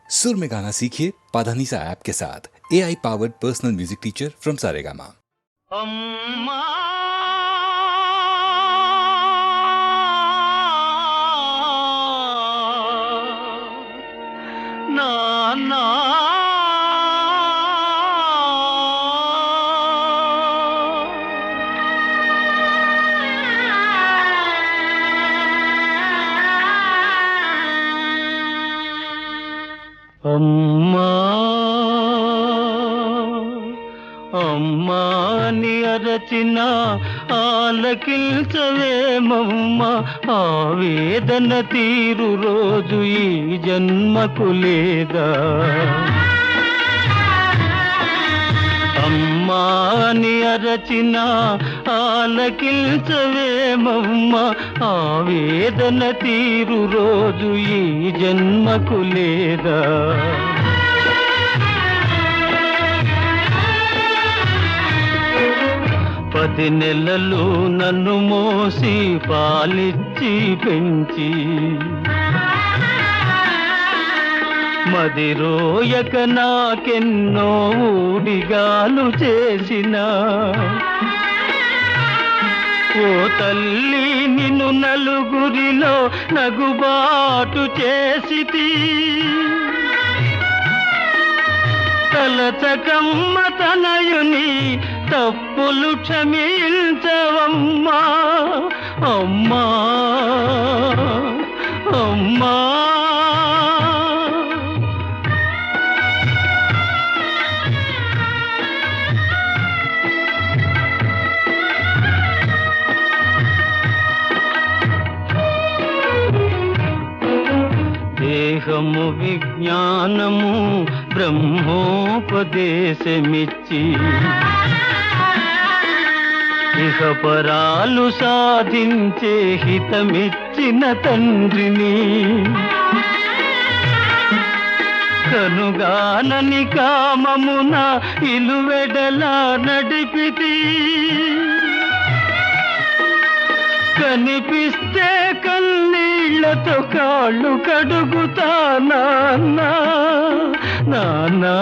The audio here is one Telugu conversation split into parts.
सुर में गाना सीखिए पाधानीसा ऐप के साथ। AI powered personal music teacher from Saregama. अम्मा नाना అమ్మా అమ్మా అని అరచిన ఆలకించవేమమ్మ ఆవేదన తీరు రోజు ఈ జన్మకు లేదా అమ్మా అని అరచిన ఆలకించవేమమ్మ ఆవేదన తీరు రోజు ఈ జన్మకు లేదా 10 నెలలు నన్ను మోసి పాలిచ్చి పెంచి మదిరోయక నాకెన్నో ఊడిగాలు చేసిన ఓ తల్లి నిన్ను నలుగురిలో నగుబాటు చేసితి తలచకమ్మ తనయుని తప్పులు క్షమించవమ్మా అమ్మా అమ్మా దేహము విజ్ఞానము బ్రహ్మోపదేశమిచ్చి ఇహపరాలు సాధించే హితమిచ్చిన తండ్రిని కనుగానని కామమున ఇలువెడలా నడిపితి కనిపిస్తే కన్నీళ్లతో కాళ్ళు కడుగుతా నాన్నా నాన్నా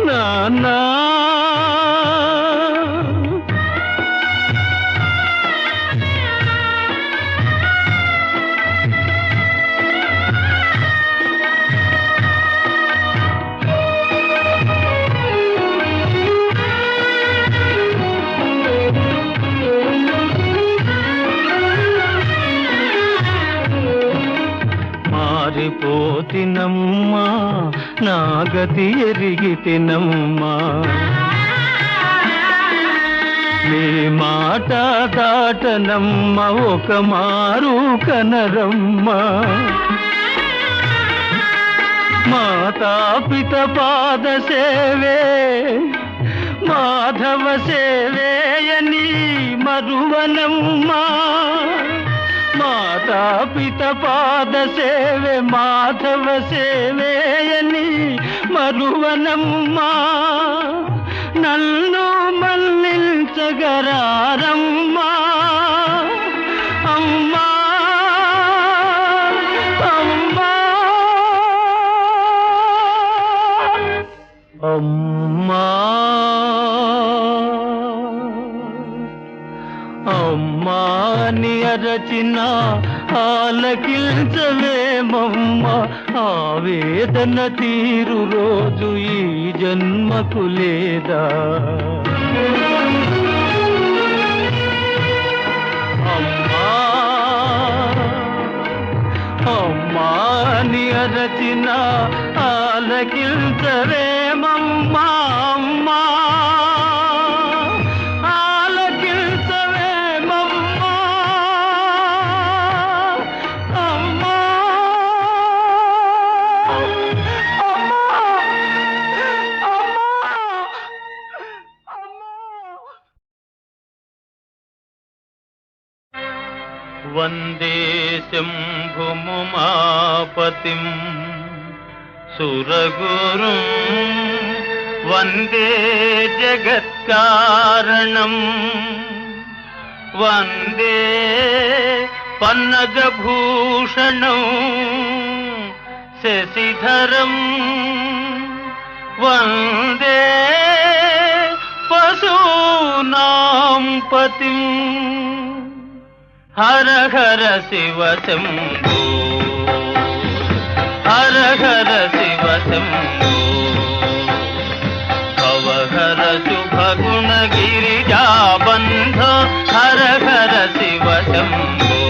నాన్నా పోతినమ్మా నా గతి ఎరిగితినమ్మా నీ మాట దాటనమ్మ ఒక మారు కనరమ్మా మాతాపిత పాద సేవే మాధవ సేవేయని మరువనమ్మా మాతాపిత పాద సేవే మాధవ సేవేయని మరువనమ్మా నన్ను మన్నించగరారమ్మా అమ్మా అమ్మా అమ్మా అమ్మా అని అరచిన ఆలకించవేమమ్మ ఆవేదన తీరు రోజు ఈ జన్మకు లేదా అమ్మా అమ్మా అని అరచిన ఆలకించవేమమ్మా అమ్మా వందే శంభుముమాపతిం సురగురుం వందే జగత్కారణం వందే పన్నగభూషణం శశిధరం వందే పశూనాం పతిం హర హర శివ శంభో హర హర శివ శంభో భవహర శుభగుణ గిరిజాబంధ హర హర శివ శంభో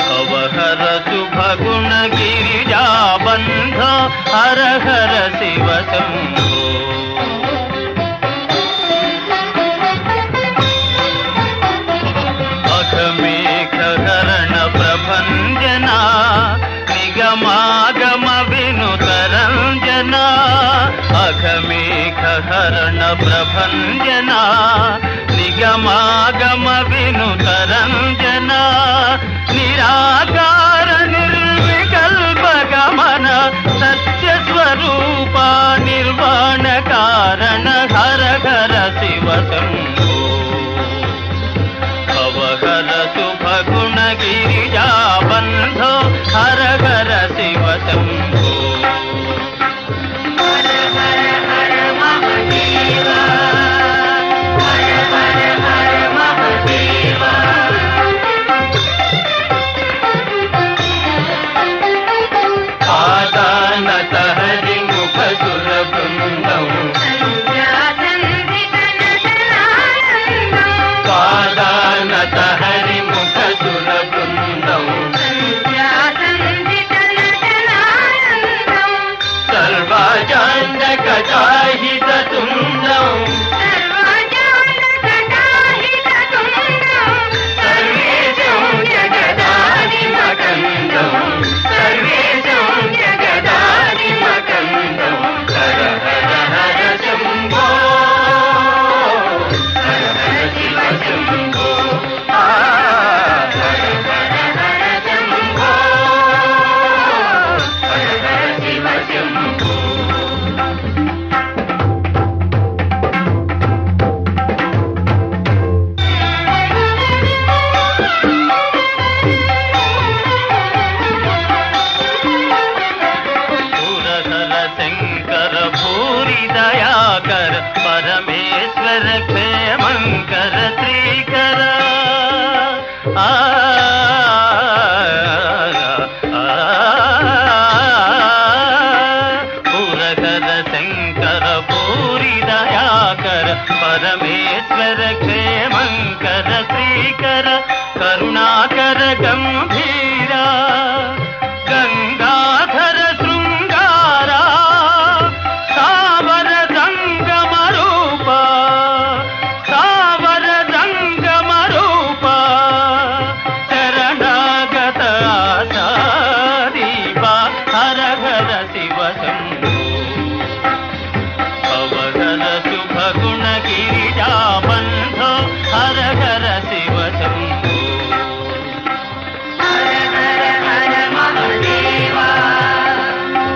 భవహర శుభగుణ గిరిజాబంధ హర హర శివ శంభో అఘమేఘహరణ ప్రభంజనా నిగమాగమ వినుతరంజనా అఘమేఘహరణ ప్రభంజనా నిగమాగమ వినుతరంజనా నిరాకార నిర్వికల్ప గమన సత్యస్వరూప నిర్వాణ కారణ హర హర శివ శంభో భవహర శుభగుణ గిరిజాబంధో హర హర శివ శంభో హర హర హర మహదేవ హర హర హర మహదేవ ఆదానత హరి ముఖ సుర బృందం పాదానత హరి ముఖ సుర బృందం సర్వజాండకటాహిత తుండం సర్వేశం జగదాదిమకందం సర్వేశం జగదాదిమకందం హర హర హర శంభో హర హర శివ శంభో హర హర హర శంభో హర హర శివ శంభో పురహర శంకర భూరి దయాకర పరమేశ్వర క్షేమంకర శ్రీకర ఆ పురహర శంకర భూరి దయాకర పరమేశ్వర క్షేమంకర శ్రీకర కరుణాకర గంభీరా గంగాధర శృంగారా సావర సంగమ రూప సావర సంగమ రూప శరణాగత ఆశాదీప హర హర శివ శంభో భవహర శుభగుణ గిరిజాబంధో హర హర శివ శంభో హర హర హర మహదేవ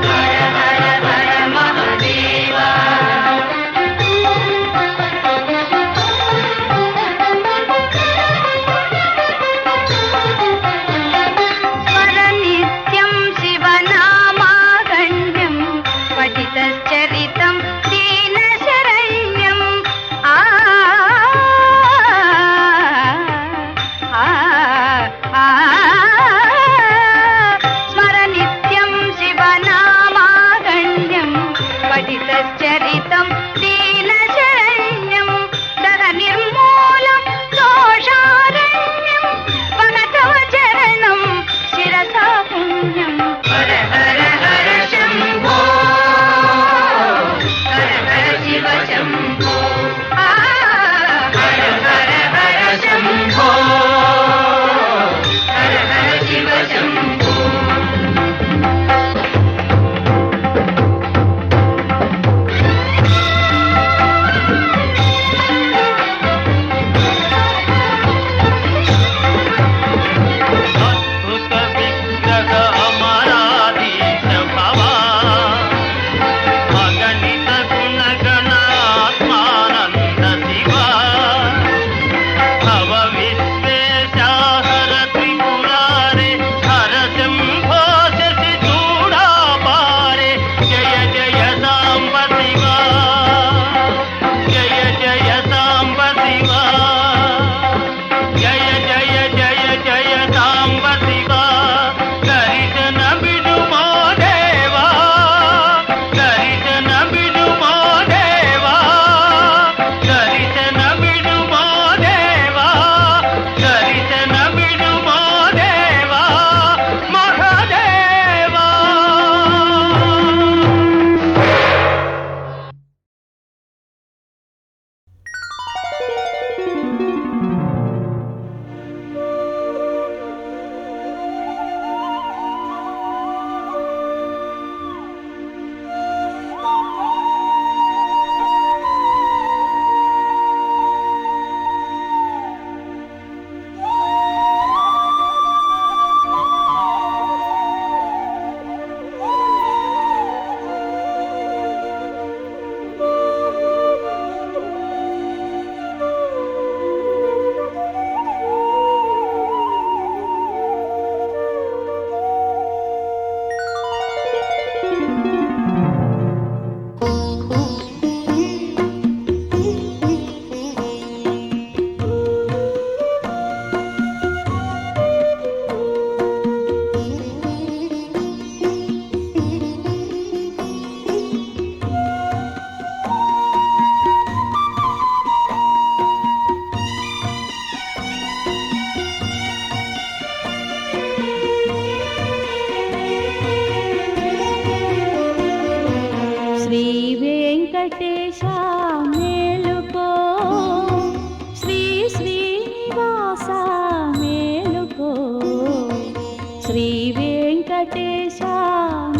హర హర హర మహదేవ స్మర నిత్యం శివనామాగణ్యం పఠితశ్చరితం దీనశరణ్యం ఆ ఆ ఆ స్మర నిత్యం శివనామాగణ్యం పఠితశ్చరితం దీనశరణ్యం దహ నిర్మూలం దోషారణ్యం భగతవ చరణం శిరసా పుణ్యం హర హర హర శంభో హర హర శివ శంభో హర హర హర శంభో హర హర శివ శంభో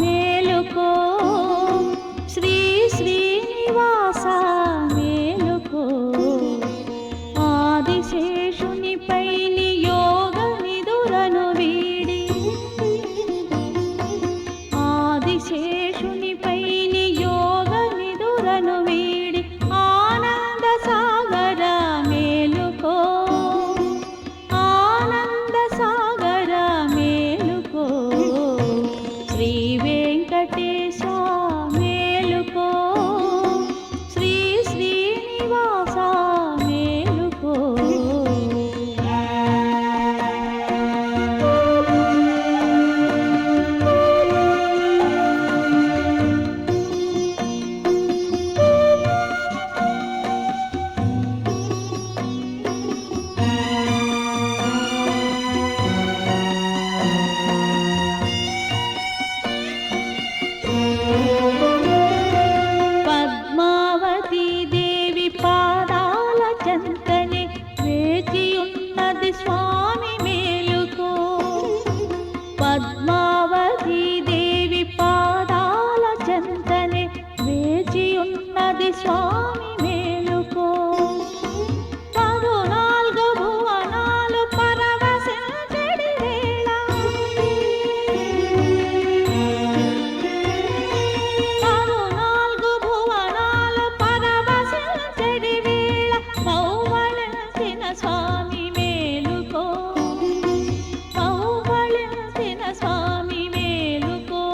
మేలుకో శ్రీ శ్రీనివాస మేలుకో ఆదిశేషునిపై నియోగ నిదురను వీడి ఆదిశేషునిపై నియోగ నిదురను వీడి ఆనంద సాగర మేలుకో ఆనంద సాగర మేలుకో శ్రీ వెంకటేశ మేలుకో శ్రీ శ్రీనివాస మేలుకో పద్మావతి దేవి పాదాల చెంతనే వేచియున్నది స్వామి మేలుకో పద్మావతి దేవి పాదాల చెంతనే వేచియున్నది స్వామి మేలుకో 14 భువనాలు పరవశించెడి వేళ 14 భువనాలు పరవశించెడి వేళ పౌవళించిన స్వామి మేలుకో పౌవళించిన స్వామి మేలుకో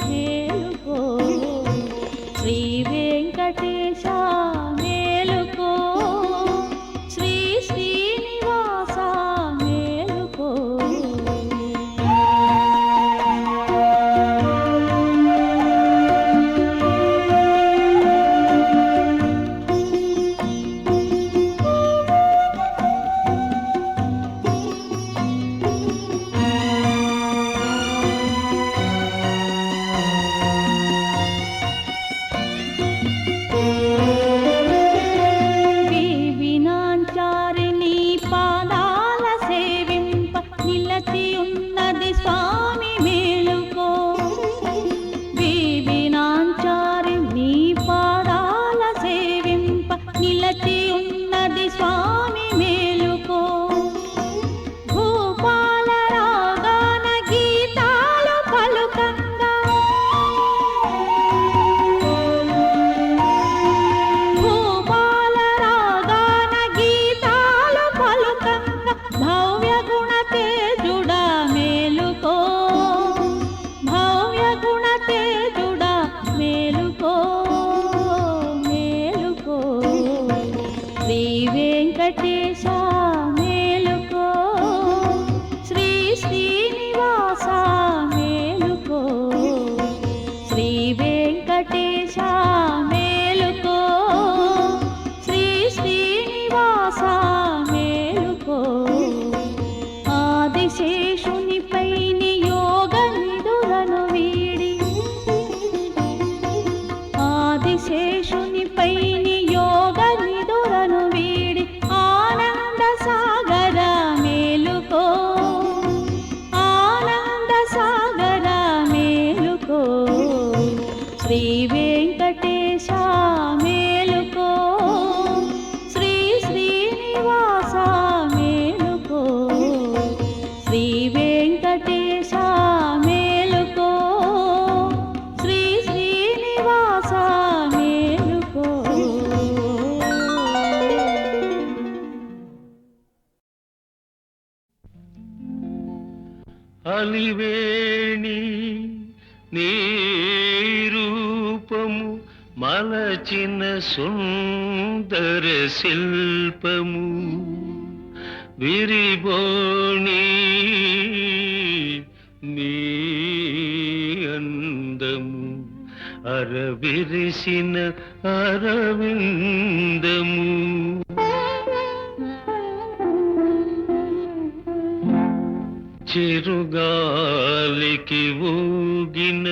మేలుకో శ్రీ వెంకటేశ మేలుకో శ్రీ శ్రీనివాస మేలుకో వినాంచారిణి పాదాల సేవింప నిలచి ఉన్నది స్వామి మేలుకో వినాంచారిణి పాదాల సేవింప నిలచి ఉన్నది స్వామి మేలుకో భూపాల రాగాన గీతాలు పలుకంగా భూపాల రాగాన గీతాలు పలుకంగా భవ్య గుణ తేజుడా మేలుకో భవ్య గుణ తేజుడా మేలుకో మేలుకో శ్రీ వెంకటేశ మేలుకో శ్రీ శ్రీనివాస మేలుకో శ్రీ వెంకటేశ మేలుకో శ్రీ శ్రీనివాస మేలుకో ఆదిశేషునిపై నియోగ నిదురను వీడి ఆదిశేషునిపై నియోగ నిదురను వీడి ఆనంద సాగర మేలుకో ఆనంద సాగర మేలుకో శ్రీ వెంకటేశ మేలుకో శ్రీ శ్రీనివాస మేలుకో శ్రీ వెంకటేశ మేలుకో శ్రీ శ్రీనివాస మేలుకో అలివేణి నీ రూపము మలచిన సుందర శిల్పము విరిబోణి నీ అందము అరవిరిసిన అరవిందము చిరుగాలికి ఊగిన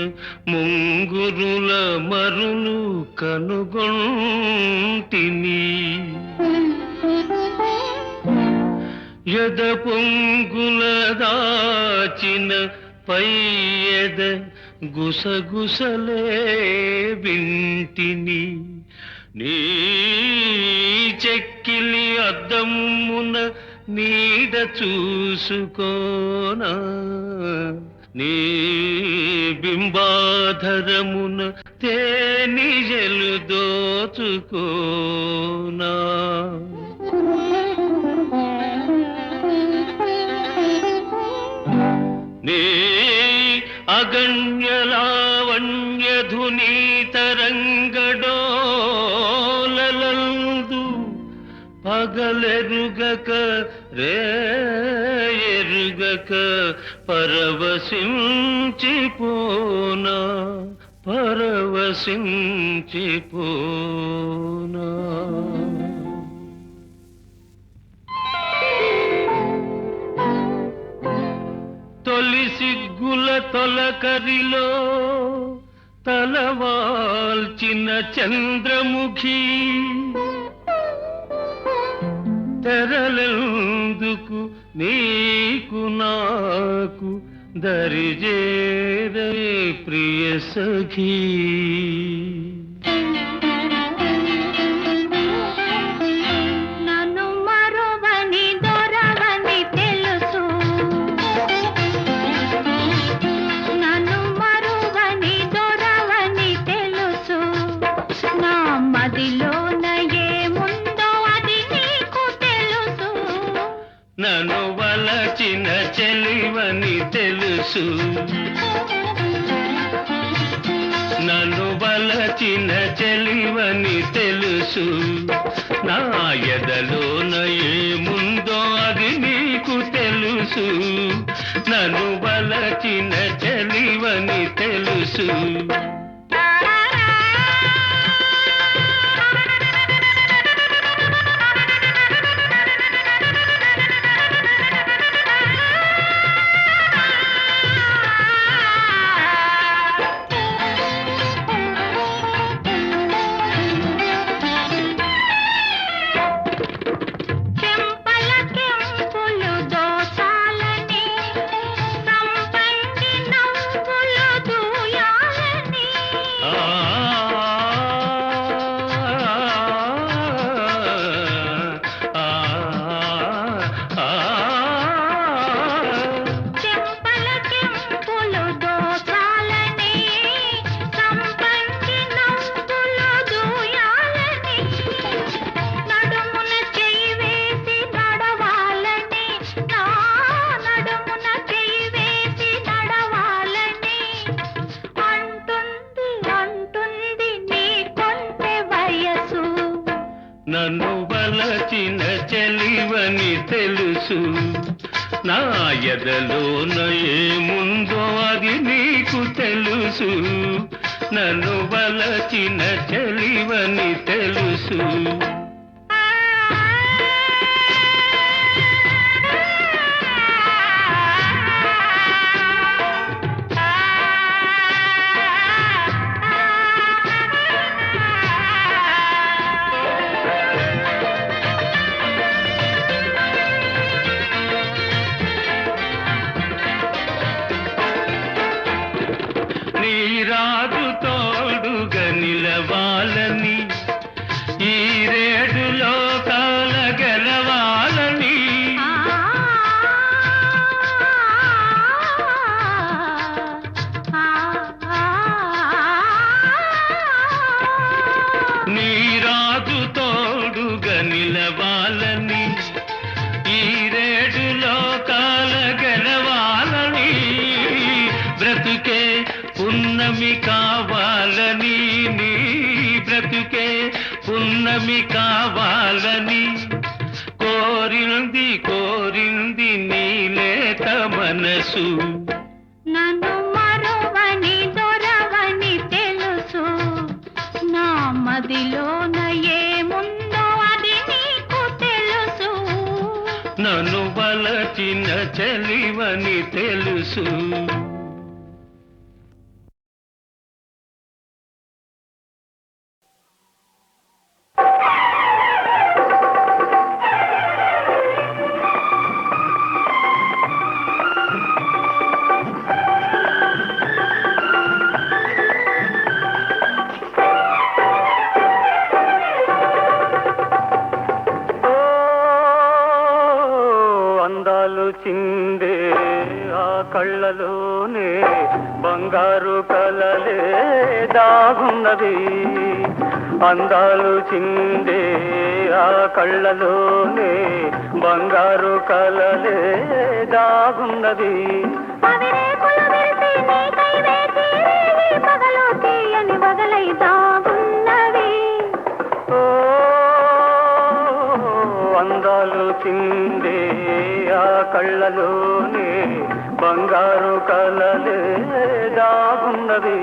ముంగురుల మరులు కనుగొంటిని యద పొంగుల దాచిన పైయద గుసగుసలే వింటిని నీ చెక్కిలి అద్దమున నీడ చూసుకోనా నీ బింబాధరమున తేనిజలు దోచుకోనా నీ అగణ్యలావణ్యధుని తరంగడోలలందు పగలెరుగక రేయెరుగక పరవశించిపోనా పరవశించిపోనా తొలి సిగ్గుల తొలకరిలో తలవాల్చిన చంద్రముఖి తెరలెందుకు నీకు నాకు దరిజేరే ప్రియ సఖీ నన్ను మరువని దొరవని తెలుసు నన్ను మరువని దొరవని తెలుసు నా మదిలోన ఏముందో అది నీకు తెలుసు నన్ను వలచిన చెలివని తెలుసు నన్ను వలచిన చెలివని తెలుసు నా ఎదలోన ఏముందో అది నీకు తెలుసు నన్ను వలచిన చెలివని తెలుసు నన్ను వలచిన చెలివని తెలుసు నా ఎదలోన ఏముందో అది నీకు తెలుసు నన్ను వలచిన చెలివని తెలుసు రాజు తోడుగా నిలవాలని ఈ రేడు లోకాల గెలవాలని నీ రాజు తోడుగా నిలవాలని ఈ రేడు లోకాల గెలవాలని బ్రతుకే పున్నమి కావాలని నీ బ్రతుకే పున్నమి కావాలని కోరింది కోరింది నీలేత మనసు నన్ను మరువని దొరవని తెలుసు నా మదిలోన ఏముందో అది నీకు తెలుసు నన్ను వలచిన చెలివని తెలుసు బంగారు కలలే దాగున్నవి అందాలు చిందే ఆ కళ్ళలోనే బంగారు కలలే దాగున్నవి పవిరేకులు విరిసి నీకై వేచి రేయి పగలు తీయని వగలై దాగున్నవి. ఓ అందాలు చిందే ఆ కళ్ళలోనే బంగారు కలలే దాగున్నవి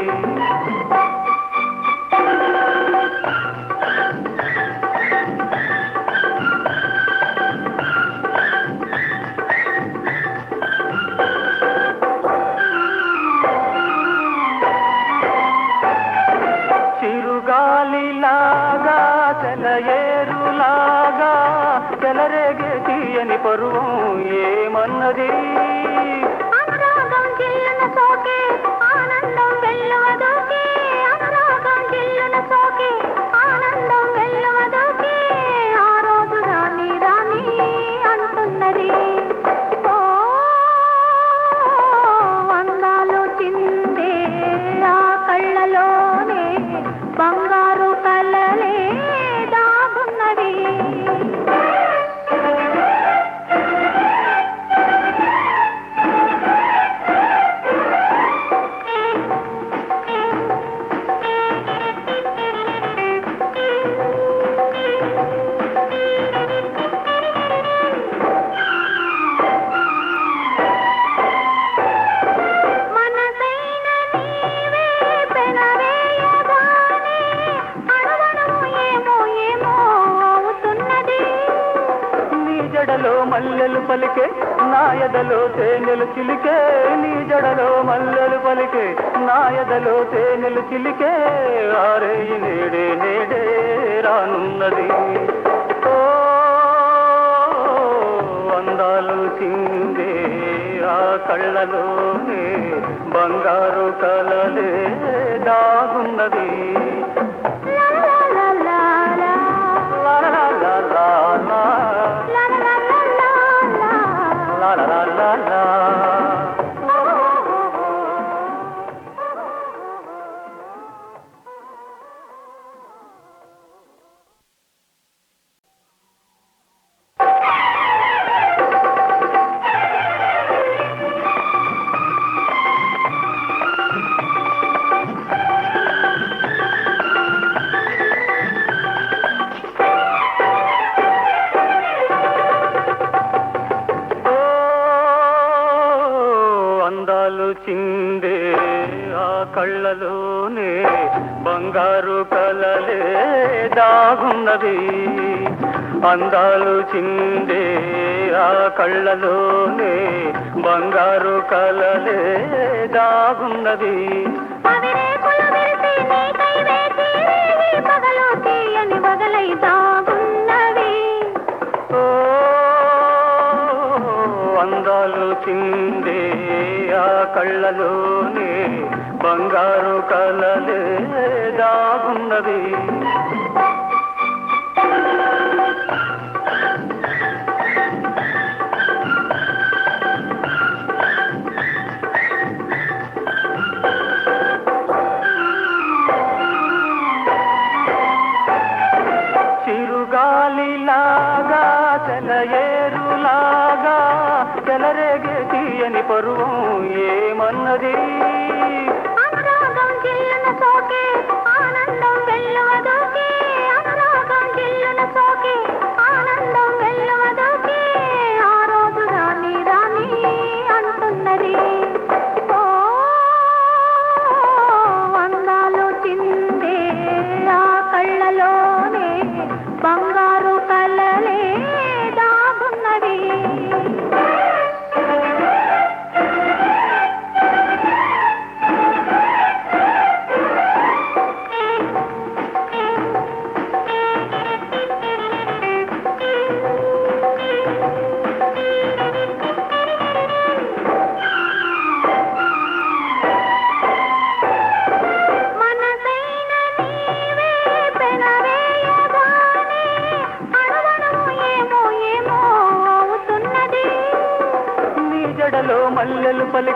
చిరుగాలిలాగా చెలయేరులాగా చెలరేగే తీయని పరువం ఏమన్నది అనురాగం జిల్లున సోకే ఆనందం వెల్లువదోకే అనురాగం జిల్లున సోకే ఆనందం వెల్లువదోకే ఆ రోజు రాని రాని అంటున్నది. ఓ అందాలు చిందే ఆ కళ్ళలోనే బంగారు కలలే దాగున్నవి. మనసైన నీవే పెనవేయగానే అణువణువు ఏమో ఏమో అవుతున్నది. నీ జడలో మల్లెలు పలికే నాయదలో తేనెలు చిలికే నీ జడలో మల్లెలు పలికే నాయదలో తేనెలు చిలికే ఆరేయి నేడే నేడే రానున్నది. ఓ అందాలు చిందే ఆ కళ్ళలోనే బంగారు కలలే దాగున్నది లా లా లా లా లా. లా లా లా లా లా. లా లా లా లా లా. లా లా లా లా. ఓ అందాలు చిందే ఆ కళ్ళలోనే బంగారు కలలే దాగున్నది అందాలు చిందే ఆ కళ్ళలోనే బంగారు కలలే దాగున్నది పవిరేకులు విరిసి నీకై వేచి రేయి పగలు తీయని వగలై దాగున్నవి. ఓ అందాలు చిందే ఆ కళ్ళలోనే బంగారు కలలే దాగున్నది చిరుగాలిలాగా చెలయేరులాగా చెలరేగే తీయని పరువం ఏమన్నది అనురాగం జిల్లున సోకే ఆనందం వెల్లువదోకే అనురాగం జిల్లున సోకే ఆనందం వెల్లువదోకే ఆ రోజు రాని రాని అంటున్నది. ఓ అందాలు చిందే ఆ కళ్ళలోనే బంగారు కలలే దాగున్నవి.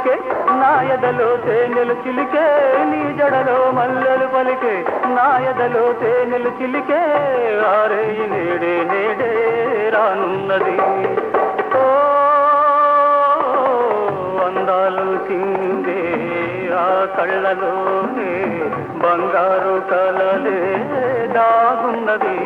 పలికే నా ఎదలో తేనెలు చిలికే నీ జడలో మల్లెలు పలికే నా ఎదలో తేనెలు చిలికే ఆరే నేడే నేడే రానున్నది ఓ అందాలు చిందే ఆ కళ్ళలోనే బంగారు కలలే దాగున్నది